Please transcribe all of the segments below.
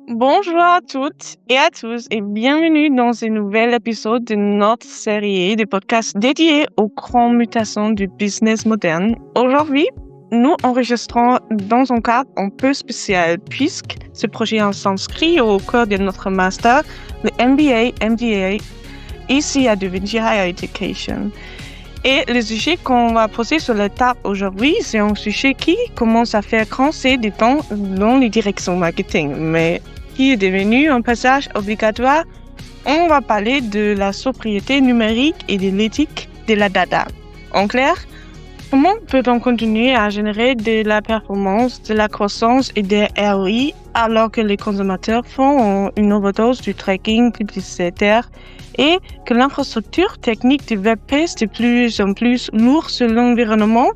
Bonjour à toutes et à tous et bienvenue dans un nouvel épisode de notre série de podcasts dédiés aux grandes mutations du business moderne. Aujourd'hui, nous enregistrons dans un cadre un peu spécial puisque ce projet s'inscrit au cœur de notre master, le MBA ici à Da Vinci Higher Education. Et le sujet qu'on va poser sur la table aujourd'hui, c'est un sujet qui commence à faire grincer des dents dans les directions marketing, mais qui est devenu un passage obligatoire. On va parler de la sobriété numérique et de l'éthique de la data. En clair, comment peut-on continuer à générer de la performance, de la croissance et des ROI alors que les consommateurs font une overdose du tracking publicitaire et que l'infrastructure technique du web pèse de plus en plus lourd sur l'environnement?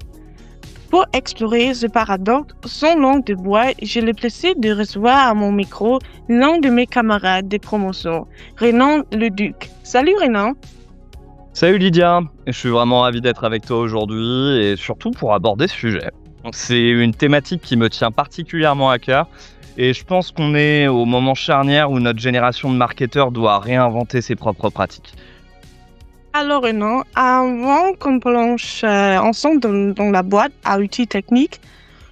Pour explorer ce paradoxe sans langue de bois, j'ai le plaisir de recevoir à mon micro l'un de mes camarades de promotion, Renan Leduc. Salut Renan. Salut Lydia, je suis vraiment ravi d'être avec toi aujourd'hui et surtout pour aborder ce sujet. Donc, c'est une thématique qui me tient particulièrement à cœur et je pense qu'on est au moment charnière où notre génération de marketeurs doit réinventer ses propres pratiques. Alors Renan, avant qu'on plonge ensemble dans la boîte à outils techniques,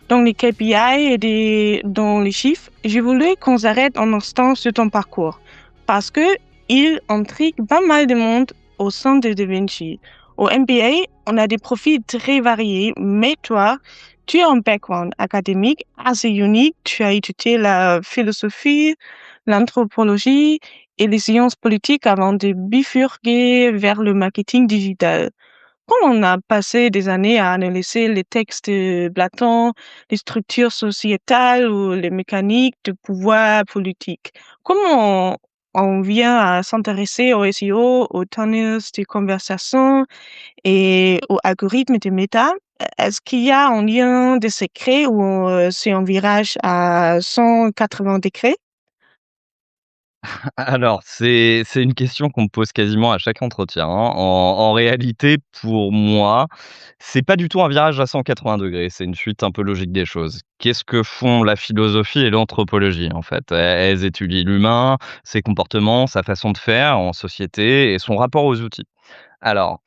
dans les KPI et dans les chiffres, j'ai voulu qu'on s'arrête un instant sur ton parcours parce que il intrigue pas mal de monde au sein de Da Vinci. Au MBA, on a des profils très variés, mais toi, tu as un background académique assez unique. Tu as étudié la philosophie, l'anthropologie et les sciences politiques avant de bifurquer vers le marketing digital. Quand on a passé des années à analyser les textes de Platon, les structures sociétales ou les mécaniques de pouvoir politique, comment on vient à s'intéresser au SEO, aux tunnels de conversation et aux algorithmes de méta? Est-ce qu'il y a un lien de secret ou c'est un virage à 180 degrés? Alors, c'est une question qu'on me pose quasiment à chaque entretien, hein. En réalité, pour moi, c'est pas du tout un virage à 180 degrés, c'est une suite un peu logique des choses. Qu'est-ce que font la philosophie et l'anthropologie, en fait? Elles étudient l'humain, ses comportements, sa façon de faire en société et son rapport aux outils. Alors,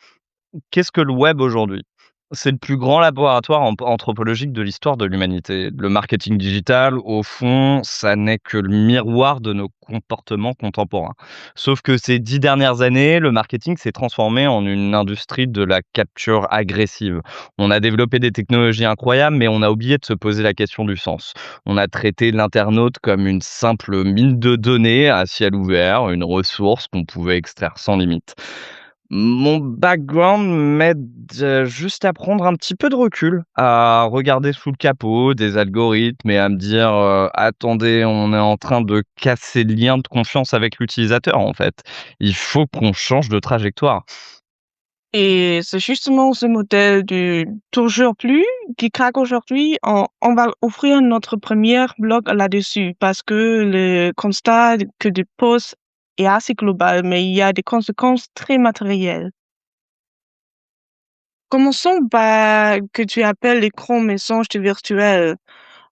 qu'est-ce que le web aujourd'hui? C'est le plus grand laboratoire anthropologique de l'histoire de l'humanité. Le marketing digital, au fond, ça n'est que le miroir de nos comportements contemporains. Sauf que ces 10 dernières années, le marketing s'est transformé en une industrie de la capture agressive. On a développé des technologies incroyables, mais on a oublié de se poser la question du sens. On a traité l'internaute comme une simple mine de données à ciel ouvert, une ressource qu'on pouvait extraire sans limite. Mon background m'aide, juste à prendre un petit peu de recul, à regarder sous le capot des algorithmes et à me dire, «Attendez, on est en train de casser le lien de confiance avec l'utilisateur, en fait. Il faut qu'on change de trajectoire». Et c'est justement ce modèle du toujours plus qui craque aujourd'hui. On va offrir notre premier blog là-dessus parce que le constat que du post est assez global, mais il y a des conséquences très matérielles. Commençons par que tu appelles les grands mensonges du virtuel.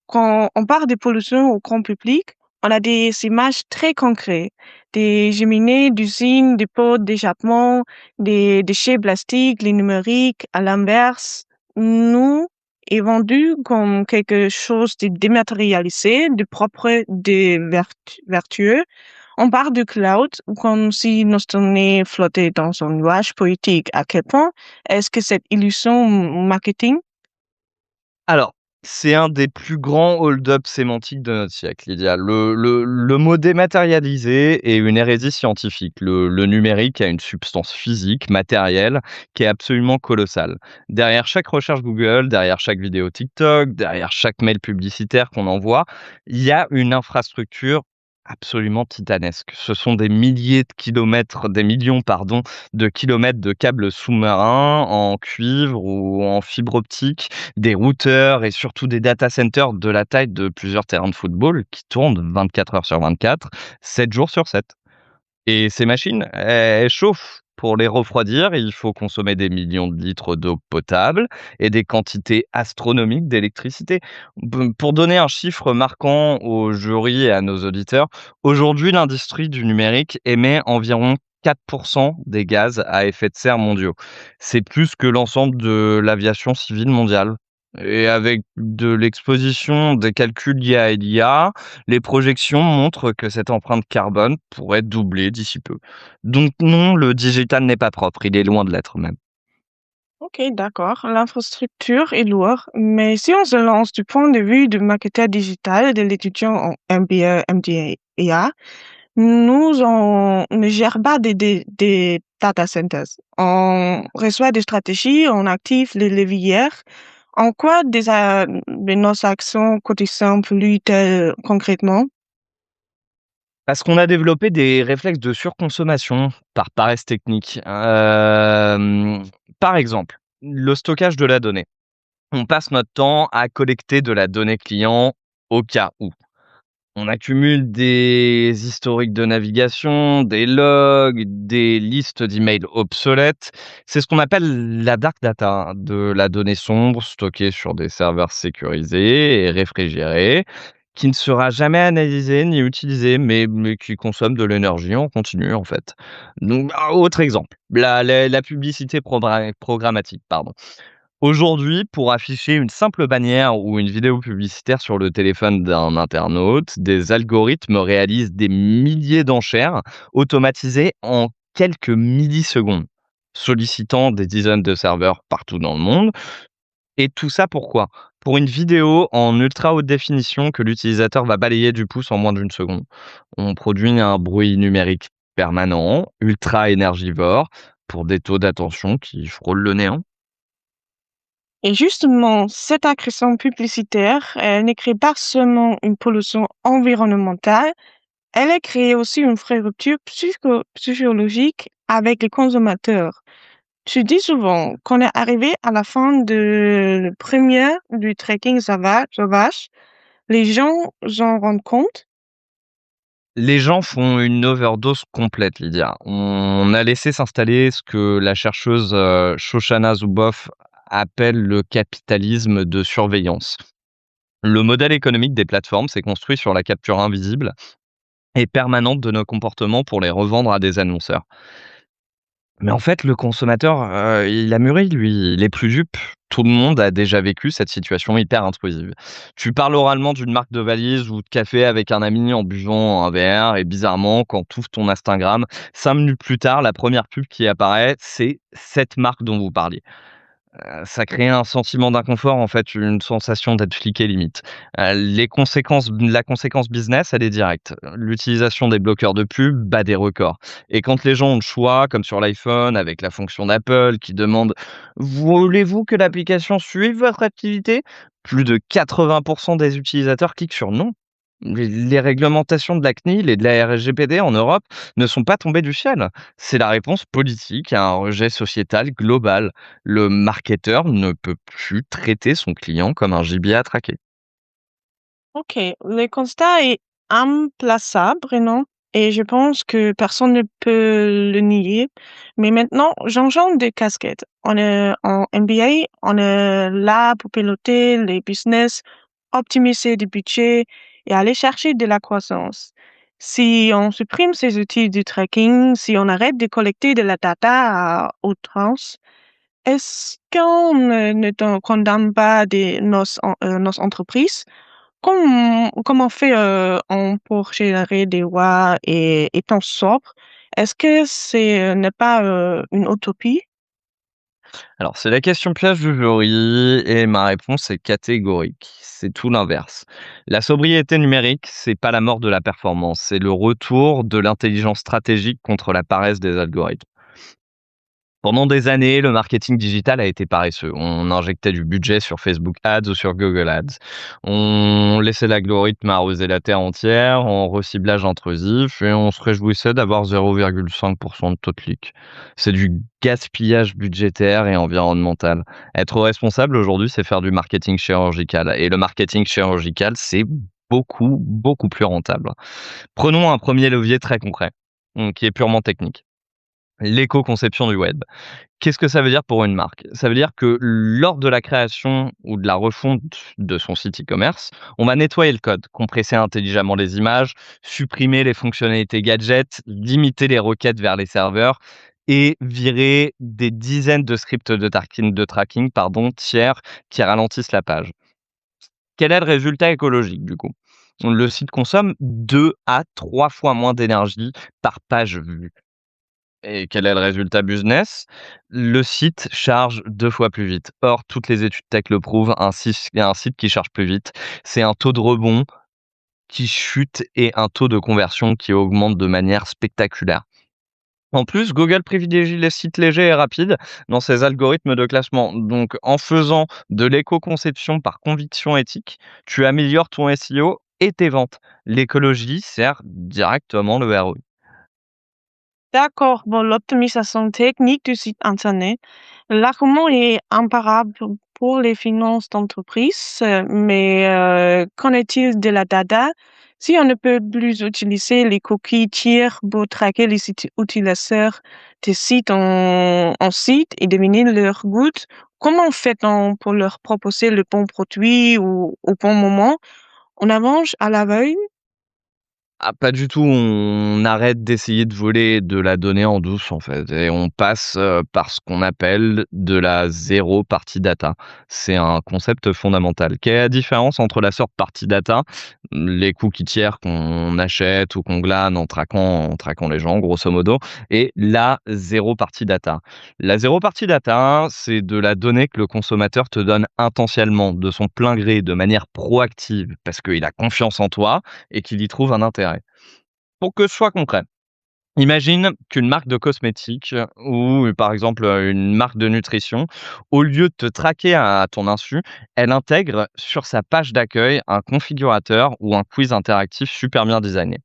Quand on parle de pollution au grand public, on a des images très concrètes, des cheminées d'usines, des pots d'échappement, des déchets plastiques, les numériques. À l'inverse, nous est vendu comme quelque chose de dématérialisé, de propre, de vertueux. On parle du cloud comme si nos données flottaient dans un nuage politique. À quel point est-ce que cette illusion marketing? Alors, c'est un des plus grands hold-up sémantiques de notre siècle, Lydia. Le mot dématérialisé est une hérésie scientifique. Le numérique a une substance physique, matérielle, qui est absolument colossale. Derrière chaque recherche Google, derrière chaque vidéo TikTok, derrière chaque mail publicitaire qu'on envoie, il y a une infrastructure absolument titanesque. Ce sont des milliers de kilomètres, des millions, pardon, de kilomètres de câbles sous-marins en cuivre ou en fibre optique, des routeurs et surtout des data centers de la taille de plusieurs terrains de football qui tournent 24 heures sur 24, 7 jours sur 7. Et ces machines, elles chauffent Pour les refroidir, il faut consommer des millions de litres d'eau potable et des quantités astronomiques d'électricité. Pour donner un chiffre marquant au jury et à nos auditeurs, aujourd'hui, l'industrie du numérique émet environ 4% des gaz à effet de serre mondiaux. C'est plus que l'ensemble de l'aviation civile mondiale. Et avec de l'exposition des calculs liés à l'IA, les projections montrent que cette empreinte carbone pourrait doubler d'ici peu. Donc non, le digital n'est pas propre, il est loin de l'être même. Ok, d'accord. L'infrastructure est lourde, mais si on se lance du point de vue du marketeur digital de l'étudiant en MBA, MDA, on ne gère pas des data centers. On reçoit des stratégies, on active les leviers. En quoi de nos actions quotidiennes polluent-elles concrètement? Parce qu'on a développé des réflexes de surconsommation par paresse technique. Par exemple, le stockage de la donnée. On passe notre temps à collecter de la donnée client au cas où. On accumule des historiques de navigation, des logs, des listes d'emails obsolètes. C'est ce qu'on appelle la dark data, hein, de la donnée sombre stockée sur des serveurs sécurisés et réfrigérés, qui ne sera jamais analysée ni utilisée, mais qui consomme de l'énergie en continu, en fait. Donc, autre exemple, la publicité programmatique, pardon. Aujourd'hui, pour afficher une simple bannière ou une vidéo publicitaire sur le téléphone d'un internaute, des algorithmes réalisent des milliers d'enchères automatisées en quelques millisecondes, sollicitant des dizaines de serveurs partout dans le monde. Et tout ça pourquoi? Pour une vidéo en ultra haute définition que l'utilisateur va balayer du pouce en moins d'une seconde. On produit un bruit numérique permanent, ultra énergivore, pour des taux d'attention qui frôlent le néant. Et justement, cette agression publicitaire, elle ne crée pas seulement une pollution environnementale, elle a créé aussi une vraie rupture psychologique avec les consommateurs. Tu dis souvent qu'on est arrivé à la fin de la première du trekking sauvage. Les gens s'en rendent compte? Les gens font une overdose complète, Lydia. On a laissé s'installer ce que la chercheuse, Shoshana Zuboff appelle le capitalisme de surveillance. Le modèle économique des plateformes s'est construit sur la capture invisible et permanente de nos comportements pour les revendre à des annonceurs. Mais en fait, le consommateur, il a mûri lui, il est plus dupe. Tout le monde a déjà vécu cette situation hyper intrusive. Tu parles oralement d'une marque de valise ou de café avec un ami en buvant un verre et bizarrement, quand tu ouvres ton Instagram, 5 minutes plus tard, la première pub qui apparaît, c'est cette marque dont vous parliez. Ça crée un sentiment d'inconfort, en fait, une sensation d'être fliqué limite. La conséquence business, elle est directe. L'utilisation des bloqueurs de pub bat des records et quand les gens ont le choix, comme sur l'iPhone avec la fonction d'Apple qui demande: «Voulez-vous que l'application suive votre activité?» Plus de 80 des utilisateurs cliquent sur «Non». Les réglementations de la CNIL et de la RGPD en Europe ne sont pas tombées du ciel. C'est la réponse politique à un rejet sociétal global. Le marketeur ne peut plus traiter son client comme un gibier à traquer. Ok, le constat est implaçable, non? Et je pense que personne ne peut le nier. Mais maintenant, changeons de casquette. On est en MBA, on est là pour piloter les business, optimiser des budgets et aller chercher de la croissance. Si on supprime ces outils du tracking, si on arrête de collecter de la data à outrance, est-ce qu'on ne condamne pas nos entreprises? Comment on pour générer des lois et temps sobre? Est-ce que n'est pas, une utopie? Alors, c'est la question piège du jury et ma réponse est catégorique. C'est tout l'inverse. La sobriété numérique, c'est pas la mort de la performance, c'est le retour de l'intelligence stratégique contre la paresse des algorithmes. Pendant des années, le marketing digital a été paresseux. On injectait du budget sur Facebook Ads ou sur Google Ads. On laissait l'algorithme arroser la terre entière en reciblage intrusif et on se réjouissait d'avoir 0,5% de taux de clic. C'est du gaspillage budgétaire et environnemental. Être responsable aujourd'hui, c'est faire du marketing chirurgical. Et le marketing chirurgical, c'est beaucoup, beaucoup plus rentable. Prenons un premier levier très concret, qui est purement technique. L'éco-conception du web. Qu'est-ce que ça veut dire pour une marque? Ça veut dire que lors de la création ou de la refonte de son site e-commerce, on va nettoyer le code, compresser intelligemment les images, supprimer les fonctionnalités gadgets, limiter les requêtes vers les serveurs et virer des dizaines de scripts de tracking tiers qui ralentissent la page. Quel est le résultat écologique du coup? Le site consomme 2 à 3 fois moins d'énergie par page vue. Et quel est le résultat business? Le site charge 2 fois plus vite. Or, toutes les études tech le prouvent, un site qui charge plus vite, c'est un taux de rebond qui chute et un taux de conversion qui augmente de manière spectaculaire. En plus, Google privilégie les sites légers et rapides dans ses algorithmes de classement. Donc, en faisant de l'éco-conception par conviction éthique, tu améliores ton SEO et tes ventes. L'écologie sert directement le ROI. D'accord, bon, l'optimisation technique du site internet, l'argument est imparable pour les finances d'entreprise, mais qu'en est-il de la data? Si on ne peut plus utiliser les cookies tiers pour traquer les sites utilisateurs des sites en site et deviner leur goût, comment fait-on pour leur proposer le bon produit ou au bon moment? On avance à l'aveugle? Ah, pas du tout, on arrête d'essayer de voler de la donnée en douce, en fait et on passe, par ce qu'on appelle de la zéro party data. C'est un concept fondamental. Quelle est la différence entre la third party data, les cookies tiers qu'on achète ou qu'on glane en traquant les gens grosso modo et la zéro party data? La zéro party data, c'est de la donnée que le consommateur te donne intentionnellement, de son plein gré, de manière proactive, parce qu'il a confiance en toi et qu'il y trouve un intérêt. Pour que ce soit concret, imagine qu'une marque de cosmétiques ou par exemple, une marque de nutrition, au lieu de te traquer à ton insu, elle intègre sur sa page d'accueil un configurateur ou un quiz interactif super bien designé,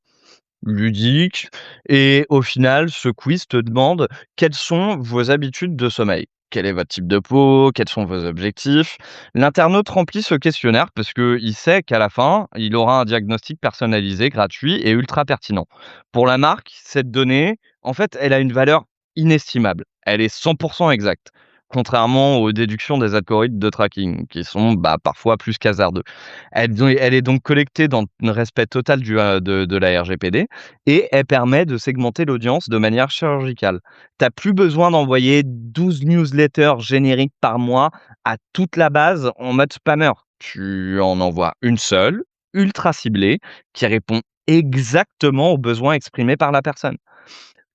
ludique et au final, ce quiz te demande quelles sont vos habitudes de sommeil. Quel est votre type de peau? Quels sont vos objectifs? L'internaute remplit ce questionnaire parce qu'il sait qu'à la fin, il aura un diagnostic personnalisé, gratuit et ultra pertinent. Pour la marque, cette donnée, en fait, elle a une valeur inestimable. Elle est 100% exacte, contrairement aux déductions des algorithmes de tracking qui sont parfois plus qu'hasardeux. Elle est donc collectée dans le respect total de la RGPD et elle permet de segmenter l'audience de manière chirurgicale. Tu as plus besoin d'envoyer 12 newsletters génériques par mois à toute la base en mode spammer. Tu en envoies une seule, ultra ciblée, qui répond exactement aux besoins exprimés par la personne.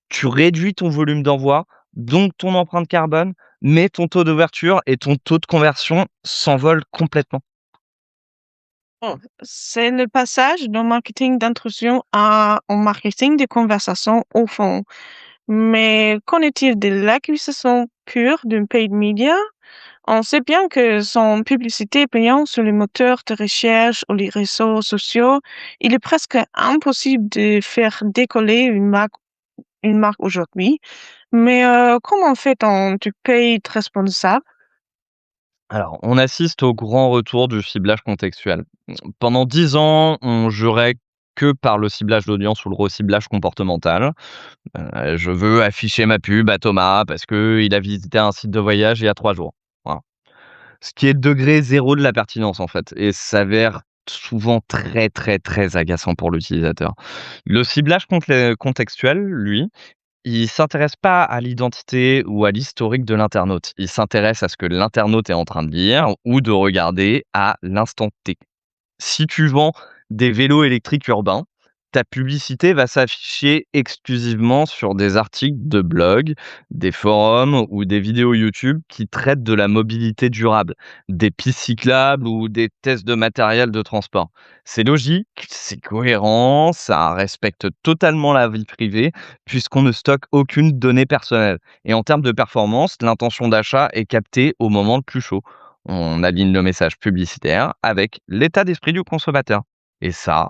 Tu réduis ton volume d'envoi, donc ton empreinte carbone, mais ton taux d'ouverture et ton taux de conversion s'envolent complètement. Bon, c'est le passage d'un marketing d'intrusion à un marketing de conversation au fond. Mais qu'en est-il de l'acquisition pure d'une paid media? On sait bien que sans publicité payante sur les moteurs de recherche ou les réseaux sociaux, il est presque impossible de faire décoller une marque aujourd'hui. Mais comment fait-on du paid responsable? Alors, on assiste au grand retour du ciblage contextuel. Pendant 10 ans, on jurait que par le ciblage d'audience ou le reciblage comportemental. Je veux afficher ma pub à Thomas parce qu'il a visité un site de voyage il y a 3 jours. Voilà. Ce qui est le degré zéro de la pertinence, en fait, et s'avère souvent très, très, très agaçant pour l'utilisateur. Le ciblage contextuel, lui, il s'intéresse pas à l'identité ou à l'historique de l'internaute. Il s'intéresse à ce que l'internaute est en train de lire ou de regarder à l'instant T. Si tu vends des vélos électriques urbains, ta publicité va s'afficher exclusivement sur des articles de blog, des forums ou des vidéos YouTube qui traitent de la mobilité durable, des pistes cyclables ou des tests de matériel de transport. C'est logique, c'est cohérent, ça respecte totalement la vie privée puisqu'on ne stocke aucune donnée personnelle. Et en termes de performance, l'intention d'achat est captée au moment le plus chaud. On aligne le message publicitaire avec l'état d'esprit du consommateur. Et ça,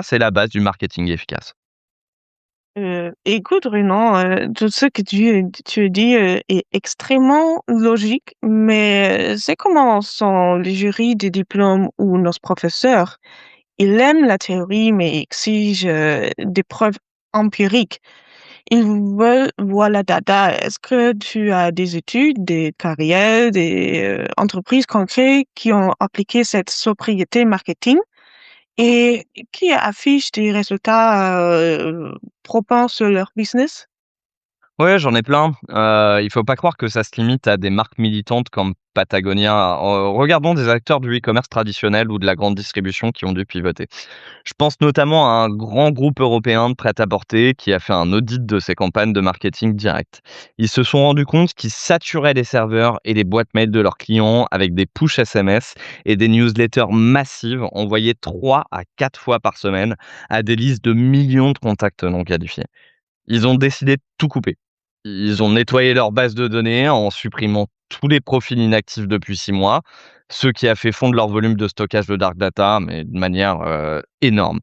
c'est la base du marketing efficace. Écoute, Renan, tout ce que tu dis est extrêmement logique, mais c'est comment sont les jurys des diplômes ou nos professeurs? Ils aiment la théorie, mais exigent des preuves empiriques. Ils veulent voir la data. Est-ce que tu as des études, des carrières, des entreprises concrètes qui ont appliqué cette sobriété marketing et qui affichent des résultats probants sur leur business? Ouais, j'en ai plein. Il faut pas croire que ça se limite à des marques militantes comme Patagonia. Regardons des acteurs du e-commerce traditionnel ou de la grande distribution qui ont dû pivoter. Je pense notamment à un grand groupe européen de prêt-à-porter qui a fait un audit de ses campagnes de marketing direct. Ils se sont rendus compte qu'ils saturaient les serveurs et les boîtes mail de leurs clients avec des push SMS et des newsletters massives envoyées 3 à 4 fois par semaine à des listes de millions de contacts non qualifiés. Ils ont décidé de tout couper. Ils ont nettoyé leur base de données en supprimant tous les profils inactifs depuis 6 mois, ce qui a fait fondre leur volume de stockage de dark data, mais de manière, énorme.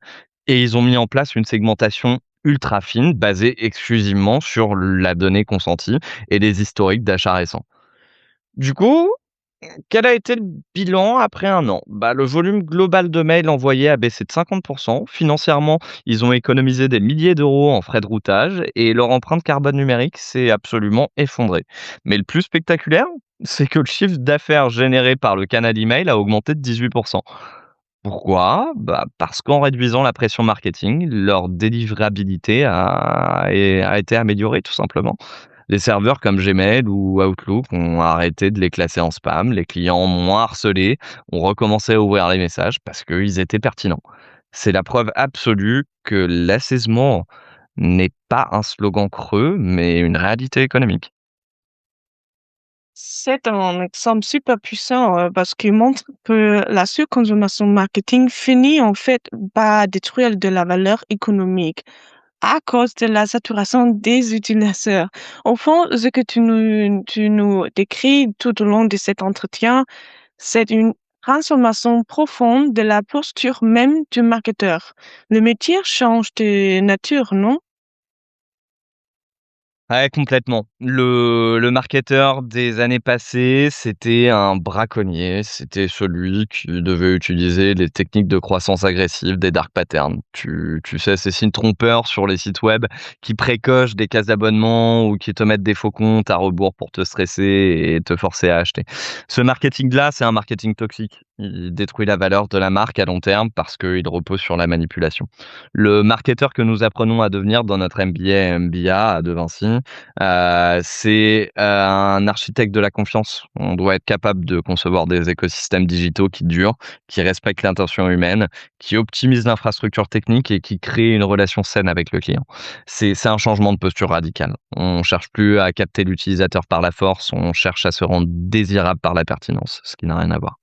Et ils ont mis en place une segmentation ultra fine, basée exclusivement sur la donnée consentie et les historiques d'achats récents. Du coup, quel a été le bilan après 1 an? Bah, le volume global de mails envoyés a baissé de 50%. Financièrement, ils ont économisé des milliers d'euros en frais de routage et leur empreinte carbone numérique s'est absolument effondrée. Mais le plus spectaculaire, c'est que le chiffre d'affaires généré par le canal email a augmenté de 18%. Pourquoi? Bah, parce qu'en réduisant la pression marketing, leur délivrabilité a été améliorée tout simplement. Les serveurs comme Gmail ou Outlook ont arrêté de les classer en spam, les clients moins harcelés ont recommencé à ouvrir les messages parce qu'ils étaient pertinents. C'est la preuve absolue que l'assaisonnement n'est pas un slogan creux, mais une réalité économique. C'est un exemple super puissant parce qu'il montre que la surconsommation marketing finit en fait par détruire de la valeur économique à cause de la saturation des utilisateurs. Au fond, ce que tu nous décris tout au long de cet entretien, c'est une transformation profonde de la posture même du marketeur. Le métier change de nature, non? Ouais, complètement. Le marketeur des années passées, c'était un braconnier. C'était celui qui devait utiliser les techniques de croissance agressive, des dark patterns. Tu sais, ces signes trompeurs sur les sites web qui précochent des cases d'abonnement ou qui te mettent des faux comptes à rebours pour te stresser et te forcer à acheter. Ce marketing-là, c'est un marketing toxique. Il détruit la valeur de la marque à long terme parce qu'il repose sur la manipulation. Le marketeur que nous apprenons à devenir dans notre MBA et MBA de Vinci, c'est, un architecte de la confiance. On doit être capable de concevoir des écosystèmes digitaux qui durent, qui respectent l'intention humaine, qui optimisent l'infrastructure technique et qui créent une relation saine avec le client. C'est un changement de posture radical. On cherche plus à capter l'utilisateur par la force, on cherche à se rendre désirable par la pertinence, ce qui n'a rien à voir.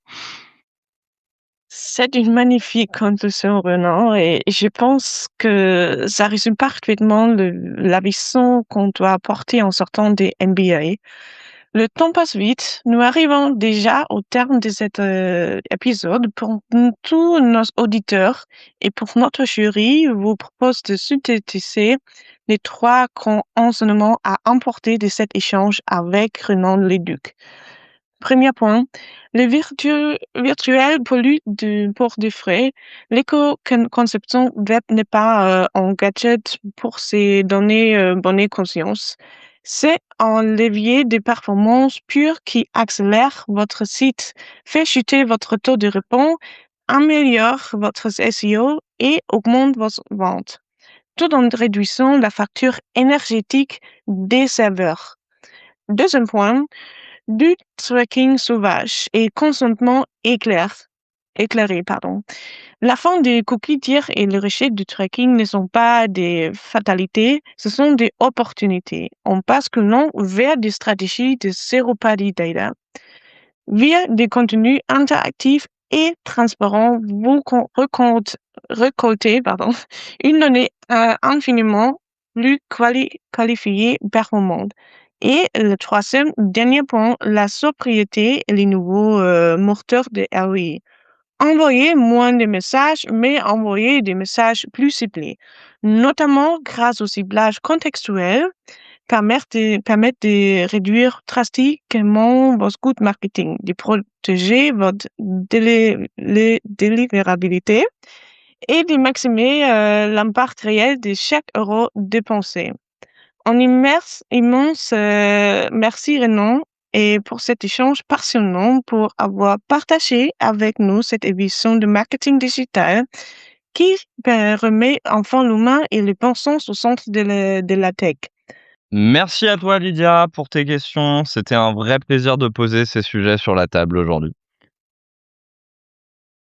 C'est une magnifique conclusion, Renan, et je pense que ça résume parfaitement la vision qu'on doit apporter en sortant des MBA. Le temps passe vite. Nous arrivons déjà au terme de cet épisode. Pour tous nos auditeurs et pour notre jury, je vous propose de synthétiser les trois grands enseignements à emporter de cet échange avec Renan Leduc. Premier point, le virtuel pollue pour des frais. L'éco-conception web n'est pas un gadget pour se donner bonne conscience. C'est un levier de performance pur qui accélère votre site, fait chuter votre taux de réponse, améliore votre SEO et augmente vos ventes, tout en réduisant la facture énergétique des serveurs. Deuxième point, du tracking sauvage et consentement éclairé, pardon. La fin des cookies tiers et le rejet du tracking ne sont pas des fatalités, ce sont des opportunités. On passe que l'on vers des stratégies de zero party data. Via des contenus interactifs et transparents, vous récoltez une donnée infiniment plus qualifiée, performante. Et le troisième, dernier point, la sobriété et les nouveaux moteurs de ROI. Envoyer moins de messages, mais envoyer des messages plus ciblés, notamment grâce au ciblage contextuel permettent de réduire drastiquement vos coûts de marketing, de protéger votre délivrabilité et de maximiser l'impact réel de chaque euro dépensé. Un immense merci Renan et pour cet échange passionnant, pour avoir partagé avec nous cette émission de marketing digital qui remet enfin l'humain et les bon sens au centre de la tech. Merci à toi Lydia pour tes questions. C'était un vrai plaisir de poser ces sujets sur la table aujourd'hui.